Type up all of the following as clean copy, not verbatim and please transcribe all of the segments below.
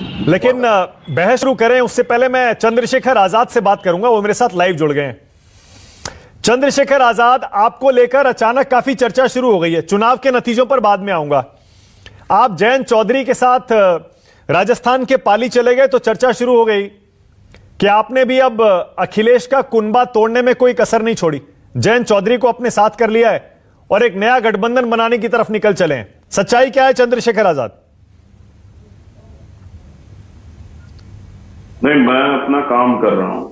लेकिन बहस शुरू करें उससे पहले मैं चंद्रशेखर आजाद से बात करूंगा, वो मेरे साथ लाइव जुड़ गए हैं। चंद्रशेखर आजाद, आपको लेकर अचानक काफी चर्चा शुरू हो गई है। चुनाव के नतीजों पर बाद में आऊंगा। आप जयंत चौधरी के साथ राजस्थान के पाली चले गए तो चर्चा शुरू हो गई कि आपने भी अब अखिलेश का कुनबा तोड़ने में कोई कसर नहीं छोड़ी, जयंत चौधरी को अपने साथ कर लिया है और एक नया गठबंधन बनाने की तरफ निकल चले हैं। सच्चाई क्या है चंद्रशेखर आजाद? नहीं, मैं अपना काम कर रहा हूं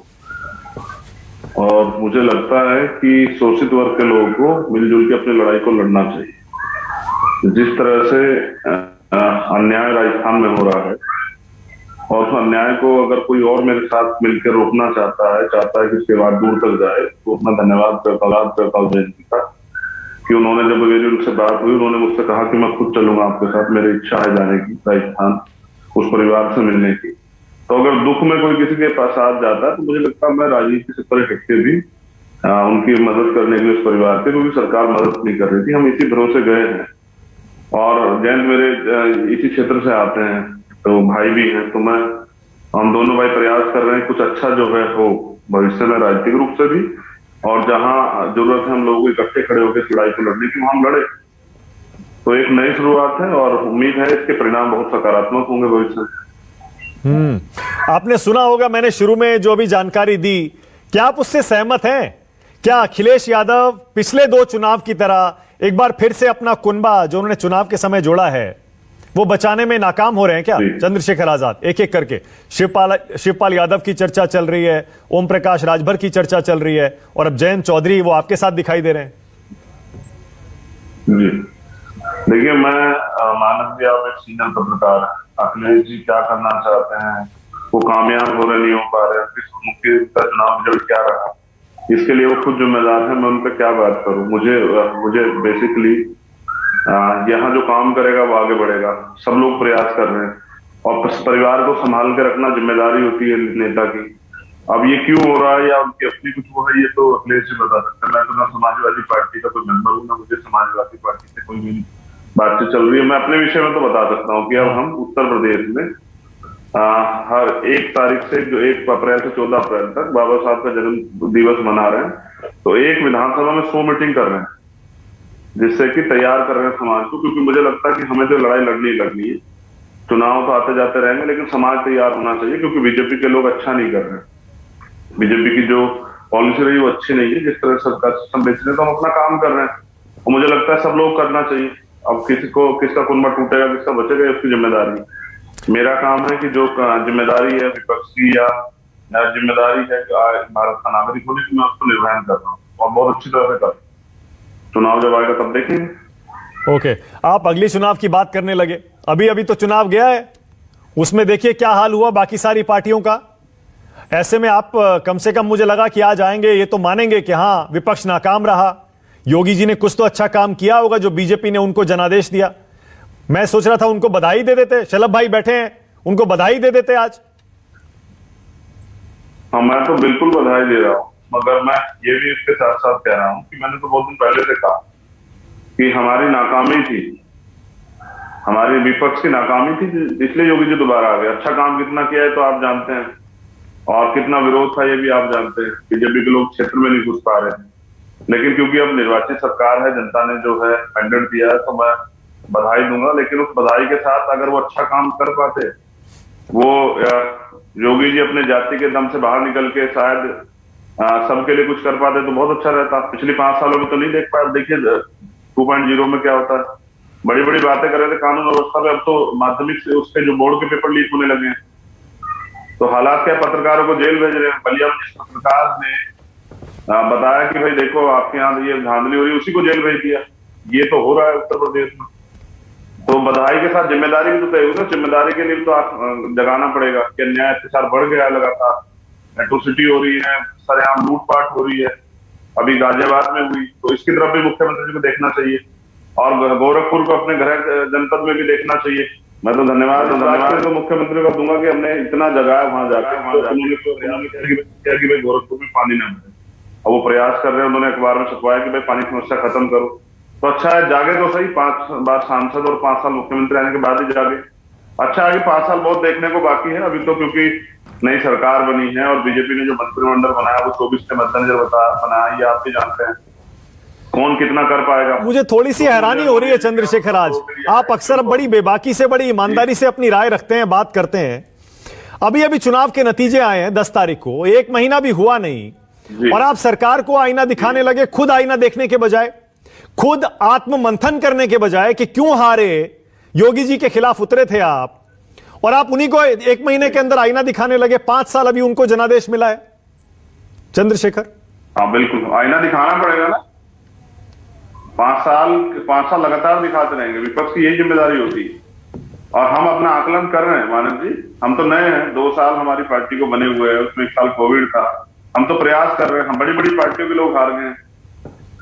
और मुझे लगता है कि शोषित वर्ग के लोगों को मिलजुल के अपनी लड़ाई को लड़ना चाहिए। जिस तरह से अन्याय राजस्थान में हो रहा है और उस अन्याय को अगर कोई और मेरे साथ मिलकर रोकना चाहता है कि इसके बाद दूर तक जाए, तो अपना धन्यवाद करता हूँ जयंती का कि उन्होंने जब मेरी उनसे बात हुई, उन्होंने मुझसे कहा कि मैं खुद चलूंगा आपके साथ, मेरी इच्छा है जाने की राजस्थान, उस परिवार से मिलने की। तो अगर दुख में कोई किसी के पास साथ जाता है तो मुझे लगता है मैं राजनीति से परे हटके भी उनकी मदद करने के लिए उस परिवार के, क्योंकि सरकार मदद नहीं कर रही थी, हम इसी भरोसे गए हैं। और जयंत मेरे इसी क्षेत्र से आते हैं, तो भाई भी हैं, तो हम दोनों भाई प्रयास कर रहे हैं कुछ अच्छा जो है हो भविष्य में राजनीतिक रूप से भी, और जहां जरूरत है हम लोगों को इकट्ठे खड़े होकर इस लड़ाई को लड़ने की, हम लड़े। तो एक नई शुरुआत है और उम्मीद है इसके परिणाम बहुत सकारात्मक होंगे भविष्य में। आपने सुना होगा मैंने शुरू में जो भी जानकारी दी, क्या आप उससे सहमत हैं? क्या अखिलेश यादव पिछले 2 चुनाव की तरह एक बार फिर से अपना कुनबा जो उन्होंने चुनाव के समय जोड़ा है वो बचाने में नाकाम हो रहे हैं क्या? चंद्रशेखर आजाद, एक एक करके शिवपाल यादव की चर्चा चल रही है, ओम प्रकाश राजभर की चर्चा चल रही है, और अब जयंत चौधरी वो आपके साथ दिखाई दे रहे हैं। जी देखिए, मैं मानव जी, आप एक सीनियर पत्रकार, अखिलेश जी क्या करना चाहते हैं, वो कामयाब हो रहे नहीं हो पा रहे, मुख्य चुनाव रिजल्ट क्या रहा, इसके लिए वो खुद जिम्मेदार है, मैं उन पर क्या बात करूं। मुझे बेसिकली यहाँ जो काम करेगा वो आगे बढ़ेगा, सब लोग प्रयास कर रहे हैं और परिवार को संभाल के रखना जिम्मेदारी होती है नेता की। अब ये क्यों हो रहा है या उनकी अपनी कुछ वो है, ये तो अखिलेश जी बता सकते हैं। मैं तो ना समाजवादी पार्टी का कोई मेंबर हूँ, ना मुझे समाजवादी पार्टी से कोई मेरी बातचीत चल रही है। मैं अपने विषय में तो बता सकता हूँ कि अब हम उत्तर प्रदेश में हर 1 तारीख से, जो 1 अप्रैल से 14 अप्रैल तक बाबा साहब का जन्म दिवस मना रहे हैं, तो एक विधानसभा में 100 मीटिंग कर रहे हैं, जिससे कि तैयार कर रहे हैं समाज को, क्योंकि मुझे लगता है कि हमें जो लड़ाई लड़नी है, चुनाव तो आते जाते रहेंगे लेकिन समाज तैयार होना चाहिए, क्योंकि बीजेपी के लोग अच्छा नहीं कर रहे हैं। बीजेपी की जो पॉलिसी रही वो अच्छी नहीं है, जिस तरह सरकार सिस्टम बेच रहे, तो हम अपना काम कर रहे हैं और मुझे लगता है सब लोग करना चाहिए। अब किसका कुनबा टूटेगा, किसका बचेगा, उसकी जिम्मेदारी। मेरा काम है कि जो जिम्मेदारी है विपक्ष की या जिम्मेदारी है भारत का नागरिक होने की, मैं उसको निर्वहन कर रहा हूँ और बहुत अच्छी तरह से कर रहा हूँ। चुनाव जब आएगा तब देखेंगे। ओके, आप अगली चुनाव की बात करने लगे। अभी तो चुनाव गया है, उसमें देखिए क्या हाल हुआ बाकी सारी पार्टियों का। ऐसे में आप कम से कम मुझे लगा कि आज आएंगे, ये तो मानेंगे कि हाँ विपक्ष नाकाम रहा, योगी जी ने कुछ तो अच्छा काम किया होगा जो बीजेपी ने उनको जनादेश दिया। मैं सोच रहा था उनको बधाई दे देते, शलभ भाई बैठे हैं, उनको बधाई दे देते आज। हाँ, मैं तो बिल्कुल बधाई दे रहा हूँ, मगर मैं ये भी इसके साथ साथ कह रहा हूँ कि मैंने तो बहुत दिन पहले से कहा कि हमारी नाकामी थी, हमारी विपक्ष की नाकामी थी, इसलिए योगी जी दोबारा आ गए। अच्छा काम कितना किया है तो आप जानते हैं, और कितना विरोध था ये भी आप जानते हैं। बीजेपी के लोग क्षेत्र में नहीं घुस पा रहे हैं, लेकिन क्योंकि अब निर्वाचित सरकार है, जनता ने जो है मैंडेट दिया है, तो मैं बधाई दूंगा। लेकिन उस बधाई के साथ अगर वो अच्छा काम कर पाते, वो योगी जी अपने जाति के दम से बाहर निकल के शायद सबके लिए कुछ कर पाते तो बहुत अच्छा रहता। पिछले 5 सालों में तो नहीं देख पाए। देखिए 2.0 में क्या होता है, बड़ी बड़ी बातें कर रहे थे कानून व्यवस्था पे, अब तो माध्यमिक से उसके जो बोर्ड के पेपर लीक होने लगे हैं। तो हालात क्या, पत्रकारों को जेल भेज रहे हैं। बलिया में पत्रकार ने बताया कि भाई देखो आपके यहाँ ये धांधली हो रही है, उसी को जेल भेज दिया। ये तो हो रहा है उत्तर प्रदेश में। तो बधाई के साथ जिम्मेदारी भी तो तय हुई ना। जिम्मेदारी के लिए तो आप जगाना पड़ेगा कि अन्याय अत्याचार बढ़ गया है, लगातार एट्रोसिटी हो रही है, सरेआम लूटपाट हो रही है, अभी गाजियाबाद में हुई, तो इसकी तरफ भी मुख्यमंत्री जी को देखना चाहिए और गोरखपुर को अपने घर जनपद में भी देखना चाहिए। मैं तो धन्यवाद तो मुख्यमंत्री को दूंगा कि हमने इतना जगाया वहां जाकर। कि भाई गोरखपुर में पानी ना मिले, और वो प्रयास कर रहे हैं। उन्होंने अखबार में छपवाया कि भाई पानी की समस्या खत्म करो। तो अच्छा है, जागे तो सही, 5 बार सांसद और 5 साल मुख्यमंत्री आने के बाद ही जागे। अच्छा आगे 5 साल बहुत देखने को बाकी है अभी तो, क्योंकि नई सरकार बनी है और बीजेपी ने जो मंत्रिमंडल बनाया वो 24 के मद्देनजर बनाया, ये आप भी जानते हैं। कौन कितना कर पाएगा। मुझे थोड़ी सी हैरानी हो रही है चंद्रशेखर, आज आप अक्सर बड़ी बेबाकी से, बड़ी ईमानदारी से अपनी राय रखते हैं, बात करते हैं। अभी अभी चुनाव के नतीजे आए हैं 10 तारीख को, 1 महीना भी हुआ नहीं और आप सरकार को आईना दिखाने लगे, खुद आईना देखने के बजाय, खुद आत्म मंथन करने के बजाय कि क्यों हारे, योगी जी के खिलाफ उतरे थे आप, और आप उन्हीं को 1 महीने के अंदर आईना दिखाने लगे। 5 साल अभी उनको जनादेश मिला है चंद्रशेखर। हाँ बिल्कुल, आईना दिखाना पड़ेगा ना। 5 साल लगातार दिखाते रहेंगे, विपक्ष की यही जिम्मेदारी होती है। और हम अपना आकलन कर रहे हैं मानव जी, हम तो नए हैं, 2 साल हमारी पार्टी को बने हुए हैं, उसमें 1 साल कोविड था। हम तो प्रयास कर रहे हैं, हम बड़ी बड़ी पार्टियों के लोग हार गए हैं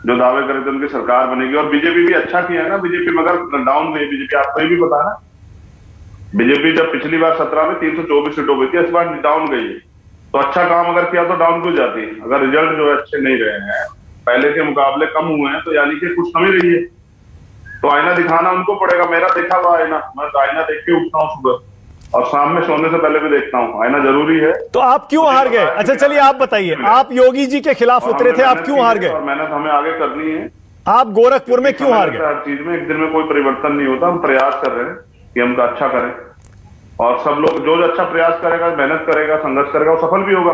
जो दावे करे थे उनकी सरकार बनेगी, और बीजेपी भी अच्छा किया है ना। बीजेपी मगर डाउन गई, बीजेपी आपको ये भी पता है ना। बीजेपी जब पिछली बार 17 में 324 सीटों पे थी, इस बार डाउन गई है। तो अच्छा काम अगर किया तो डाउन क्यों जाती है? अगर रिजल्ट जो है अच्छे नहीं रहे हैं, पहले के मुकाबले कम हुए हैं, तो यानी कि कुछ कमी रही है। तो आईना दिखाना उनको पड़ेगा। मेरा देखा हुआ आईना, मैं आईना देख के उठता हूँ सुबह और शाम में सोने से पहले भी देखता हूँ। आईना जरूरी है। तो आप क्यों हार गए? अच्छा चलिए आप बताइए, आप योगी जी के खिलाफ उतरे थे, आप क्यों हार गए? और मेहनत हमें आगे करनी है। आप गोरखपुर में क्यों हार गए? हर चीज में एक दिन में कोई परिवर्तन नहीं होता। हम प्रयास कर रहे हैं कि हम अच्छा करें, और सब लोग जो अच्छा प्रयास करेगा, मेहनत करेगा, संघर्ष करेगा, वो सफल भी होगा।